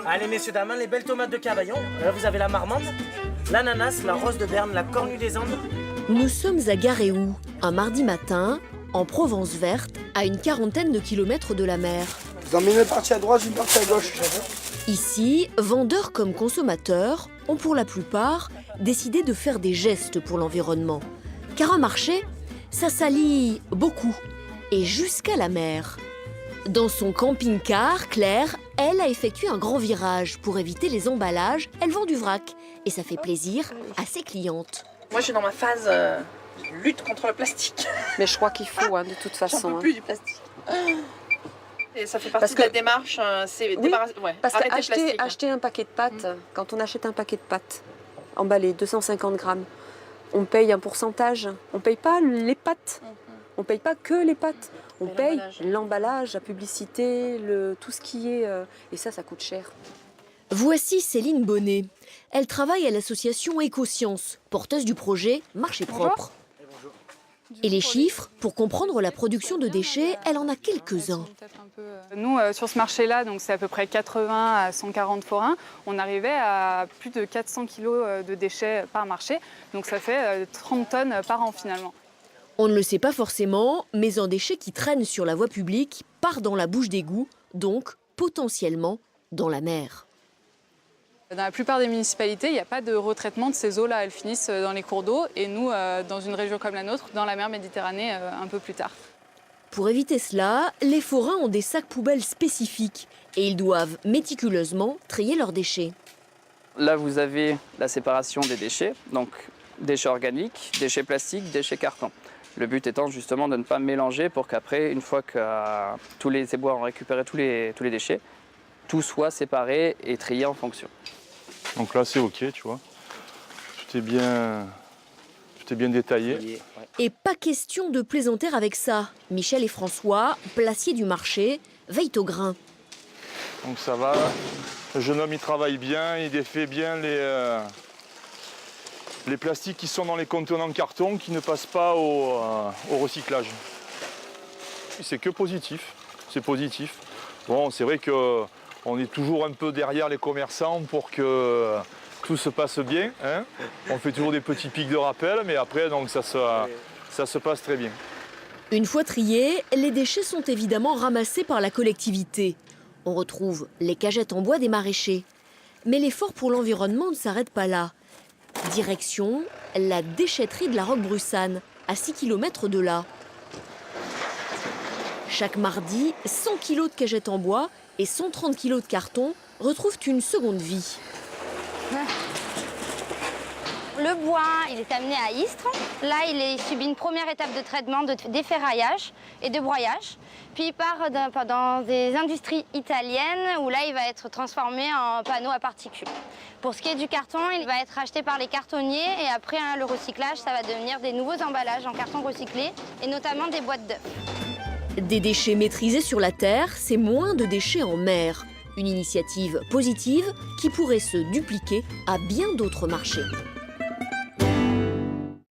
Allez, messieurs, dames, les belles tomates de Cavaillon. Là, vous avez la marmande, l'ananas, la rose de Berne, la cornue des Andes. Nous sommes à Garéou, un mardi matin, en Provence verte, à une quarantaine de kilomètres de la mer. Vous emmenez une partie à droite, une partie à gauche. Ici, vendeurs comme consommateurs ont pour la plupart décidé de faire des gestes pour l'environnement. Car un marché, ça salit beaucoup, et jusqu'à la mer. Dans son camping-car, Claire, elle a effectué un grand virage pour éviter les emballages. Elle vend du vrac et ça fait plaisir à ses clientes. Moi, je suis dans ma phase lutte contre le plastique. Mais je crois qu'il faut, de toute façon. J'en peux plus du plastique. Et ça fait partie de la démarche, c'est parce arrêter acheter un paquet de pâtes, quand on achète un paquet de pâtes emballé 250 grammes, on paye un pourcentage. On ne paye pas les pâtes. On ne paye pas que les pâtes. On paye l'emballage, la publicité, tout ce qui est... et ça coûte cher. Voici Céline Bonnet. Elle travaille à l'association Écosciences, porteuse du projet Marché propre. Et les chiffres, pour comprendre la production de déchets, elle en a quelques-uns. Nous, sur ce marché-là, donc c'est à peu près 80 à 140 forains, on arrivait à plus de 400 kilos de déchets par marché. Donc ça fait 30 tonnes par an finalement. On ne le sait pas forcément, mais un déchet qui traîne sur la voie publique part dans la bouche d'égout, donc potentiellement dans la mer. Dans la plupart des municipalités, il n'y a pas de retraitement de ces eaux-là. Elles finissent dans les cours d'eau et nous, dans une région comme la nôtre, dans la mer Méditerranée un peu plus tard. Pour éviter cela, les forains ont des sacs poubelles spécifiques et ils doivent méticuleusement trier leurs déchets. Là, vous avez la séparation des déchets, donc déchets organiques, déchets plastiques, déchets carton. Le but étant justement de ne pas mélanger pour qu'après, une fois que tous les éboueurs ont récupéré tous les déchets, tout soit séparé et trié en fonction. Donc là, c'est OK, tu vois. Tout est bien détaillé. Et pas question de plaisanter avec ça. Michel et François, placiers du marché, veillent au grain. Donc ça va. Le jeune homme, il travaille bien, il défait bien les plastiques qui sont dans les contenants en carton qui ne passent pas au recyclage. C'est que positif. C'est positif. Bon, c'est vrai qu'on est toujours un peu derrière les commerçants pour que tout se passe bien. Hein. On fait toujours des petits pics de rappel, mais après, donc, ça se passe très bien. Une fois triés, les déchets sont évidemment ramassés par la collectivité. On retrouve les cagettes en bois des maraîchers. Mais l'effort pour l'environnement ne s'arrête pas là. Direction la déchetterie de la Roque-Brussanne, à 6 km de là. Chaque mardi, 100 kg de cagettes en bois et 130 kg de carton retrouvent une seconde vie. Le bois, il est amené à Istres. Là, il subit une première étape de traitement, de déferraillage et de broyage. Puis il part dans des industries italiennes où là, il va être transformé en panneaux à particules. Pour ce qui est du carton, il va être acheté par les cartonniers et après le recyclage, ça va devenir des nouveaux emballages en carton recyclé et notamment des boîtes d'œufs. Des déchets maîtrisés sur la terre, c'est moins de déchets en mer. Une initiative positive qui pourrait se dupliquer à bien d'autres marchés.